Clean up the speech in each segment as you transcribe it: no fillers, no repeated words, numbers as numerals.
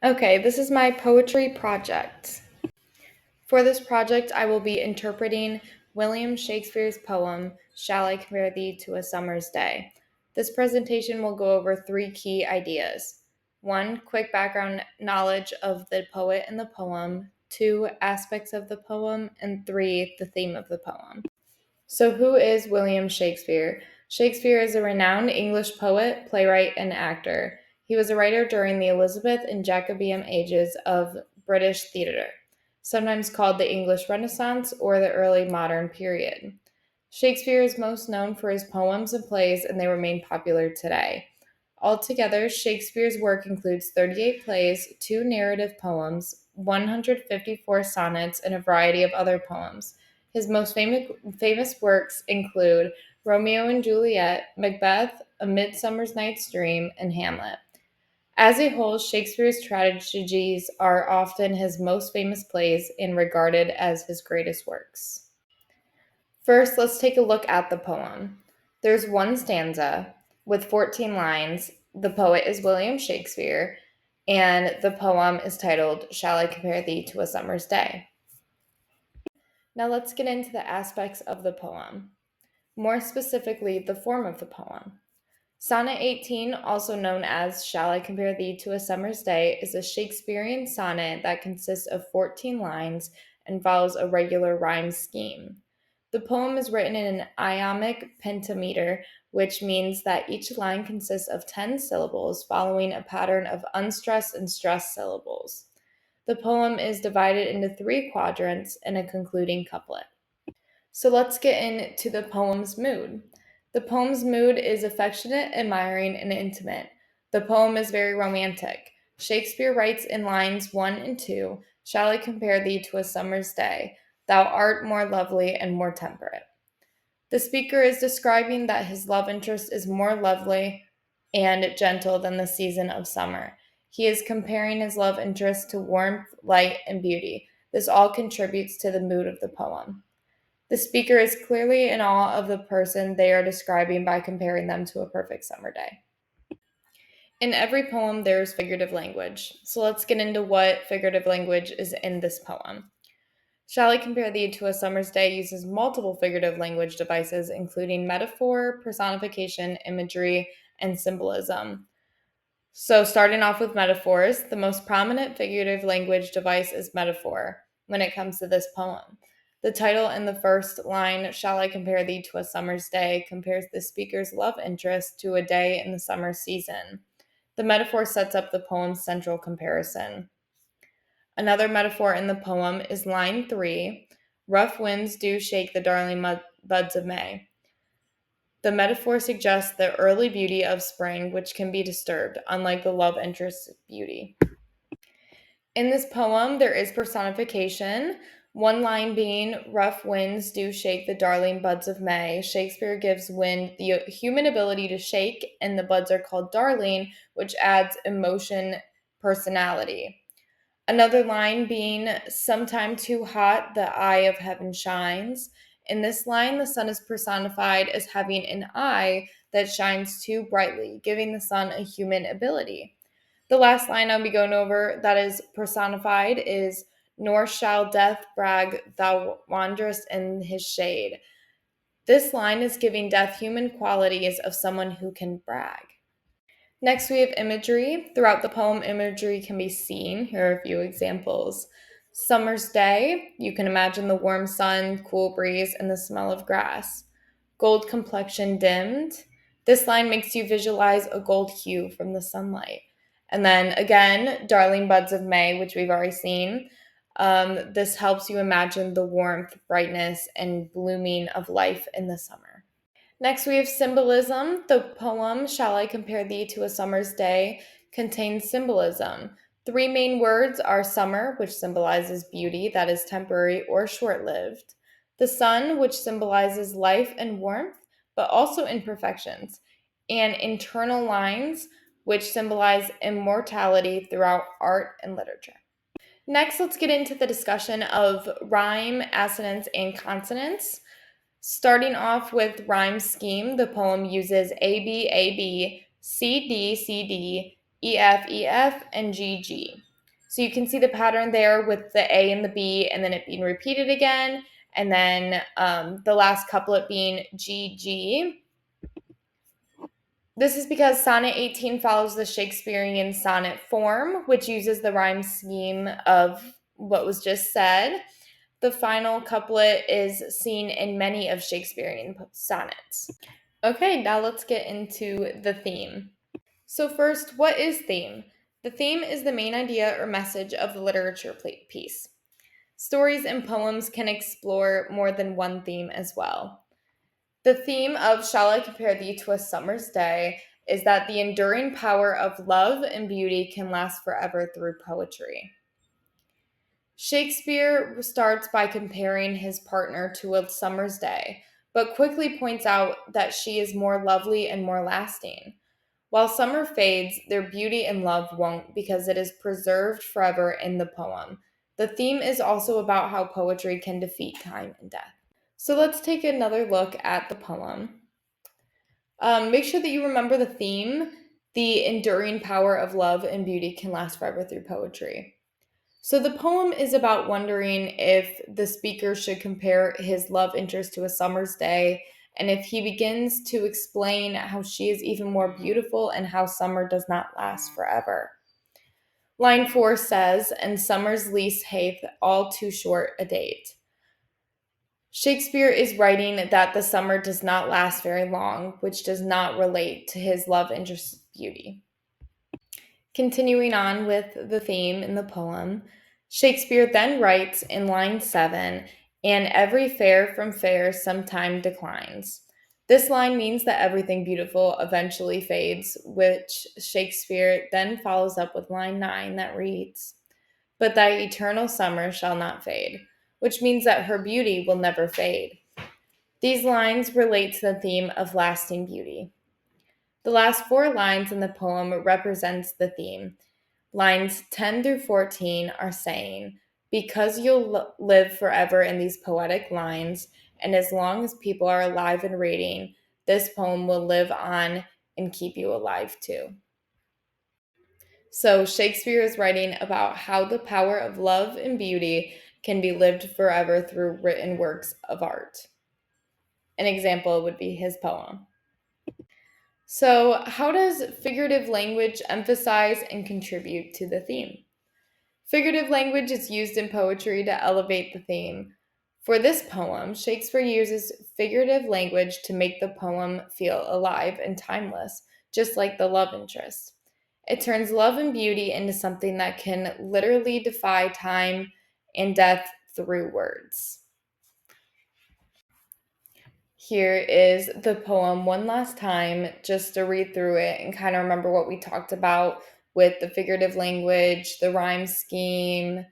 Okay, this is my poetry project. For this project, I will be interpreting William Shakespeare's poem, Shall I Compare Thee to a Summer's Day? This presentation will go over three key ideas. One, quick background knowledge of the poet and the poem. Two, aspects of the poem. And three, the theme of the poem. So, who is William Shakespeare? Shakespeare is a renowned English poet, playwright, and actor. He was a writer during the Elizabeth and Jacobean ages of British theatre, sometimes called the English Renaissance or the early modern period. Shakespeare is most known for his poems and plays, and they remain popular today. Altogether, Shakespeare's work includes 38 plays, two narrative poems, 154 sonnets, and a variety of other poems. His most famous works include Romeo and Juliet, Macbeth, A Midsummer Night's Dream, and Hamlet. As a whole, Shakespeare's tragedies are often his most famous plays and regarded as his greatest works. First, let's take a look at the poem. There's one stanza with 14 lines. The poet is William Shakespeare, and the poem is titled, Shall I Compare Thee to a Summer's Day? Now let's get into the aspects of the poem. More specifically, the form of the poem. Sonnet 18, also known as Shall I Compare Thee to a Summer's Day, is a Shakespearean sonnet that consists of 14 lines and follows a regular rhyme scheme. The poem is written in an iambic pentameter, which means that each line consists of 10 syllables following a pattern of unstressed and stressed syllables. The poem is divided into three quadrants and a concluding couplet. So let's get into the poem's mood. The poem's mood is affectionate, admiring, and intimate. The poem is very romantic. Shakespeare writes in lines 1 and 2, Shall I compare thee to a summer's day? Thou art more lovely and more temperate. The speaker is describing that his love interest is more lovely and gentle than the season of summer. He is comparing his love interest to warmth, light, and beauty. This all contributes to the mood of the poem. The speaker is clearly in awe of the person they are describing by comparing them to a perfect summer day. In every poem, there is figurative language. So let's get into what figurative language is in this poem. Shall I Compare Thee to a Summer's Day uses multiple figurative language devices, including metaphor, personification, imagery, and symbolism. So, starting off with metaphors, the most prominent figurative language device is metaphor when it comes to this poem. The title in the first line, Shall I Compare Thee to a Summer's Day, compares the speaker's love interest to a day in the summer season. The metaphor sets up the poem's central comparison. Another metaphor in the poem is line 3, Rough winds do shake the darling buds of May. The metaphor suggests the early beauty of spring, which can be disturbed, unlike the love interest's beauty. In this poem, there is personification, one line being, Rough winds do shake the darling buds of May. Shakespeare gives wind the human ability to shake, and the buds are called darling, which adds emotion, personality. Another line being, Sometime too hot, the eye of heaven shines. In this line, the sun is personified as having an eye that shines too brightly, giving the sun a human ability. The last line I'll be going over that is personified is, Nor shall death brag, thou wanderest in his shade. This line is giving death human qualities of someone who can brag. Next, we have imagery. Throughout the poem, imagery can be seen. Here are a few examples. Summer's day, you can imagine the warm sun, cool breeze, and the smell of grass. Gold complexion dimmed. This line makes you visualize a gold hue from the sunlight. And then again, darling buds of May, which we've already seen. This helps you imagine the warmth, brightness, and blooming of life in the summer. Next, we have symbolism. The poem, Shall I Compare Thee to a Summer's Day, contains symbolism. Three main words are summer, which symbolizes beauty that is temporary or short lived, the sun, which symbolizes life and warmth, but also imperfections, and internal lines, which symbolize immortality throughout art and literature. Next, let's get into the discussion of rhyme, assonance, and consonants. Starting off with rhyme scheme, the poem uses A B A B, C D C D, E F E F, and G G. So you can see the pattern there with the A and the B, and then it being repeated again, and then the last couplet being G, G. This is because Sonnet 18 follows the Shakespearean sonnet form, which uses the rhyme scheme of what was just said. The final couplet is seen in many of Shakespearean sonnets. Okay, now let's get into the theme. So first, what is theme? The theme is the main idea or message of the literature piece. Stories and poems can explore more than one theme as well. The theme of Shall I Compare Thee to a Summer's Day is that the enduring power of love and beauty can last forever through poetry. Shakespeare starts by comparing his partner to a summer's day, but quickly points out that she is more lovely and more lasting. While summer fades, their beauty and love won't because it is preserved forever in the poem. The theme is also about how poetry can defeat time and death. So let's take another look at the poem. Make sure that you remember the theme. The enduring power of love and beauty can last forever through poetry. So the poem is about wondering if the speaker should compare his love interest to a summer's day, and if he begins to explain how she is even more beautiful and how summer does not last forever. Line 4 says, "And summer's lease hath all too short a date." Shakespeare is writing that the summer does not last very long, which does not relate to his love interest's beauty. Continuing on with the theme in the poem, Shakespeare then writes in line 7, "And every fair from fair sometime declines." This line means that everything beautiful eventually fades, which Shakespeare then follows up with line 9 that reads, "But thy eternal summer shall not fade," which means that her beauty will never fade. These lines relate to the theme of lasting beauty. The last 4 lines in the poem represents the theme. Lines 10 through 14 are saying, "Because you'll live forever in these poetic lines, and as long as people are alive and reading, this poem will live on and keep you alive too." So Shakespeare is writing about how the power of love and beauty can be lived forever through written works of art. An example would be his poem. So, how does figurative language emphasize and contribute to the theme? Figurative language is used in poetry to elevate the theme. For this poem, Shakespeare uses figurative language to make the poem feel alive and timeless, just like the love interest. It turns love and beauty into something that can literally defy time and death through words. Here is the poem one last time, just to read through it and kind of remember what we talked about with the figurative language, the rhyme scheme,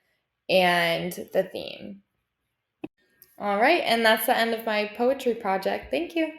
and the theme. All right, and that's the end of my poetry project. Thank you.